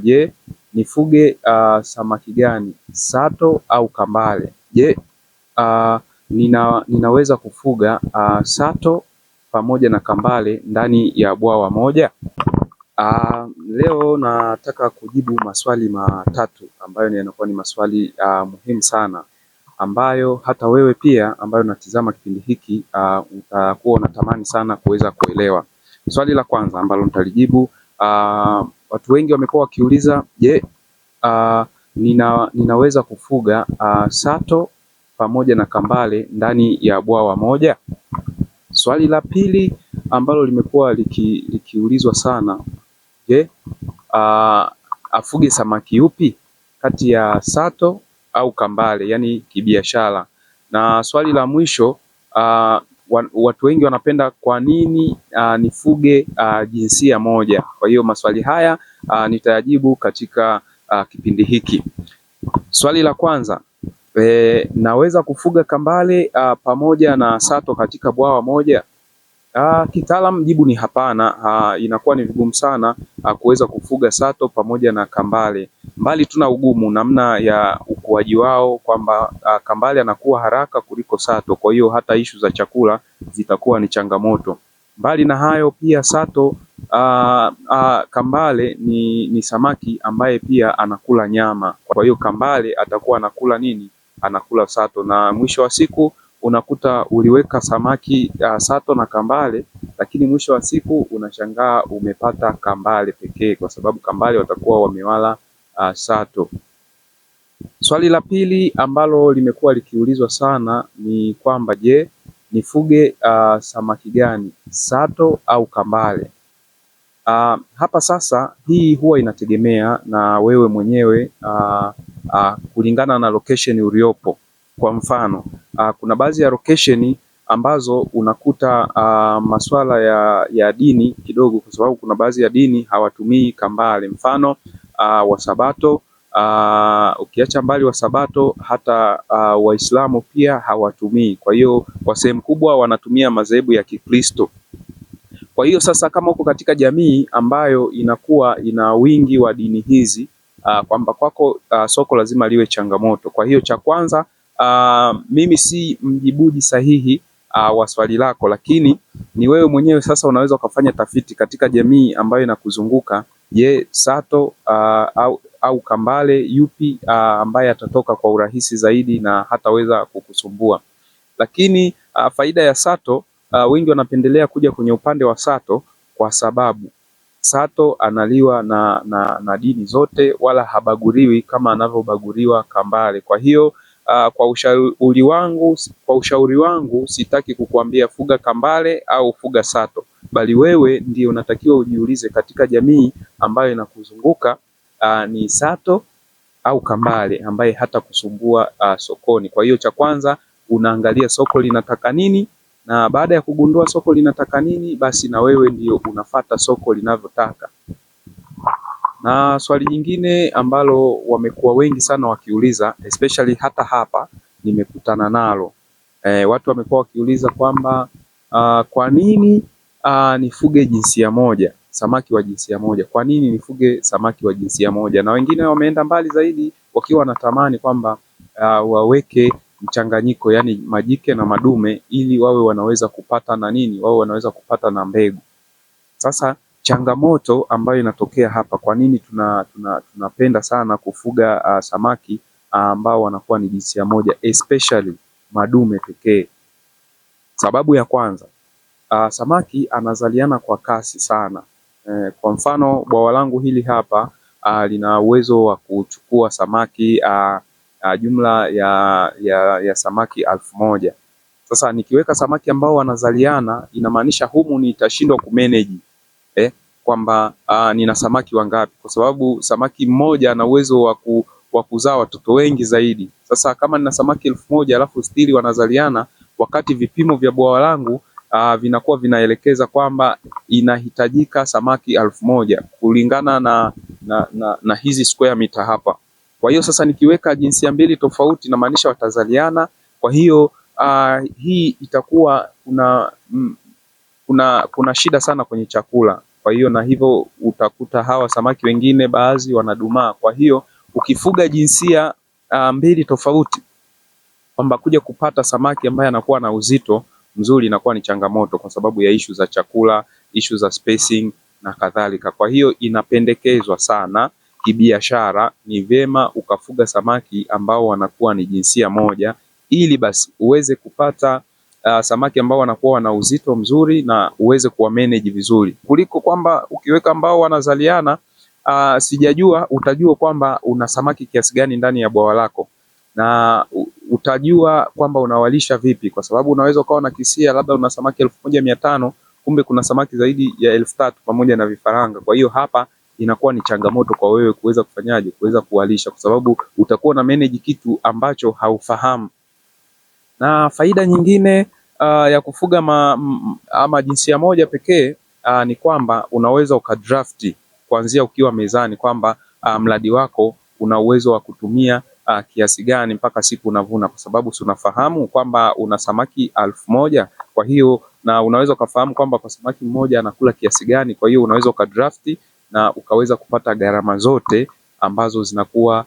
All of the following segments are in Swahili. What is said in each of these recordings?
Je, nifuge samaki gani? Sato au kambale? Je, ninaweza kufuga sato pamoja na kambale ndani ya bwawa moja? Leo nataka kujibu maswali matatu ambayo yanakuwa ni maswali muhimu sana, ambayo hata wewe pia ambayo unatizama kipindi hiki utakuwa unatamani sana kuweza kuelewa. Swali la kwanza ambalo nitalijibu, watu wengi wamekuwa wakiuliza, je, ninaweza kufuga sato pamoja na kambale ndani ya bwawa moja? Swali la pili ambalo limekuwa likiulizwa sana, je, afuge samaki yupi kati ya sato au kambale, yani kibiashara? Na swali la mwisho, watu wengi wanapenda kwa nini nifuge jinsia moja. Kwa hiyo maswali haya nitayajibu katika kipindi hiki. Swali la kwanza, naweza kufuga kambale pamoja na sato katika bwawa moja? Kitaalamu jibu ni hapana. Inakuwa ni vigumu sana kuweza kufuga sato pamoja na kambale, mbali tuna ugumu namna ya ukuaji wao, kwamba kambale anakuwa haraka kuliko sato, kwa hiyo hata ishu za chakula zitakuwa ni changamoto. Mbali na hayo pia sato kambale ni samaki ambaye pia anakula nyama, kwa hiyo kambale atakuwa anakula nini? Anakula sato, na mwisho wa siku unakuta uliweka samaki sato na kambale, lakini mwisho wa siku unashangaa umepata kambale pekee, kwa sababu kambale watakuwa wamewala sato. Swali la pili ambalo limekuwa likiulizwa sana ni kwamba, je, nifuge samaki gani, sato au kambale? Hapa sasa hii huwa inategemea na wewe mwenyewe kulingana na location uliopo. Kwa mfano, kuna baadhi ya location ambazo unakuta masuala ya dini kidogo, kwa sababu kuna baadhi ya dini hawatumii kambale. Mfano Wasabato, ukiacha mbali Wasabato, hata Waislamu pia hawatumii. Kwa hiyo kwa sehemu kubwa wanatumia madhehebu ya Kikristo. Kwa hiyo sasa, kama uko katika jamii ambayo inakuwa ina wingi wa dini hizi, kwamba kwako soko lazima liwe changamoto. Kwa hiyo cha kwanza, mimi si mjibuji sahihi wa swali lako, lakini ni wewe mwenyewe sasa unaweza ukafanya tafiti katika jamii ambayo inakuzunguka. Je, sato au kambale yupi ambaye atatoka kwa urahisi zaidi na hataweza kukusumbua? Lakini faida ya sato, wengi wanapendelea kuja kwenye upande wa sato kwa sababu sato analiwa na dini zote, wala habaguriwi kama anavyobaguriwa kambale. Kwa hiyo kwa ushauri wangu sitaki kukuambia fuga kambale au fuga sato, bali wewe ndio unatakiwa ujiulize katika jamii ambayo inakuzunguka, ni sato au kambale ambaye hata kusumbua sokoni. Kwa hiyo cha kwanza unaangalia soko linataka nini, na baada ya kugundua soko linataka nini, basi na wewe ndio unafata soko linavyotaka. Na swali jingine ambalo wamekuwa wengi sana wakiuliza, especially hata hapa nimekutana nalo, watu wamekuwa wakiuliza kwamba kwa nini nifuge jinsia moja, samaki wa jinsia moja? Kwa nini nifuge samaki wa jinsia moja? Na wengine wameenda mbali zaidi wakiwa wanatamani kwamba waweke mchanganyiko, yani majike na madume, ili wawe wanaweza kupata na nini, wawe wanaweza kupata na mbegu. Sasa changamoto ambayo inatokea hapa, kwa nini tunapenda sana kufuga samaki ambao wanakuwa ni jinsia moja, especially madume pekee? Sababu ya kwanza, samaki anazaliana kwa kasi sana. Kwa mfano bwawa langu hili hapa lina uwezo wa kuchukua samaki jumla ya samaki 1000. Sasa nikiweka samaki ambao wanazaliana, inamaanisha humu nitashindwa kumanage kwamba nina samaki wangapi, kwa sababu samaki mmoja ana uwezo wa kuzaa watoto wengi zaidi. Sasa kama nina samaki 1000 alafu stili wanazaliana, wakati vipimo vya bwawa langu vinakuwa vinaelekeza kwamba inahitajika samaki 1000 kulingana na hizi square meter hapa. Kwa hiyo sasa nikiweka jinsia mbili tofauti, inamaanisha watazaliana. Kwa hiyo hii itakuwa kuna shida sana kwenye chakula. Kwa hiyo na hivyo utakuta hawa samaki wengine baadhi wanadumaa. Kwa hiyo ukifuga jinsia mbili tofauti, kwamba kuja kupata samaki ambaye anakuwa na uzito mzuri inakuwa ni changamoto kwa sababu ya ishu za chakula, ishu za spacing na kadhalika. Kwa hiyo inapendekezwa sana kibiashara, ni vyema ukafuga samaki ambao wanakuwa ni jinsia moja, ili basi uweze kupata samaki ambao wanakuwa wana uzito mzuri na uweze kuwa manage vizuri, kuliko kwamba ukiweka ambao wanazaliana. Sijajua utajua kwamba una samaki kiasi gani ndani ya bwawa lako, na utajua kwamba unawalisha vipi, kwa sababu unaweza ukawa na kisia labda una samaki 1500 kumbe kuna samaki zaidi ya 3000 pamoja na vifaranga. Kwa hiyo hapa inakuwa ni changamoto kwa wewe kuweza kufanyaje, kuweza kuwalisha, kwa sababu utakuwa na manage kitu ambacho haufahamu. Na faida nyingine ya kufuga ama jinsia moja pekee ni kwamba unaweza ukadrafti kuanzia ukiwa mezani kwamba mradi wako una uwezo wa kutumia kiasi gani mpaka siku unavuna, kwa sababu tunafahamu kwamba una samaki 1000. Kwa hiyo na unaweza ukafahamu kwamba kwa samaki mmoja anakula kiasi gani. Kwa hiyo unaweza ukadrafti na ukaweza kupata gharama zote ambazo zinakuwa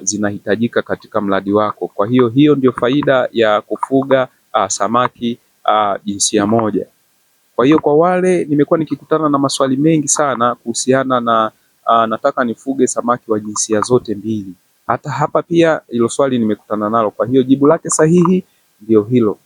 zinahitajika katika mradi wako. Kwa hiyo hiyo ndio faida ya kufuga samaki jinsia moja. Kwa hiyo kwa wale nimekuwa nikikutana na maswali mengi sana kuhusiana na nataka nifuge samaki wa jinsia zote mbili. Hata hapa pia hilo swali nimekutana nalo. Kwa hiyo jibu lake sahihi ndio hilo.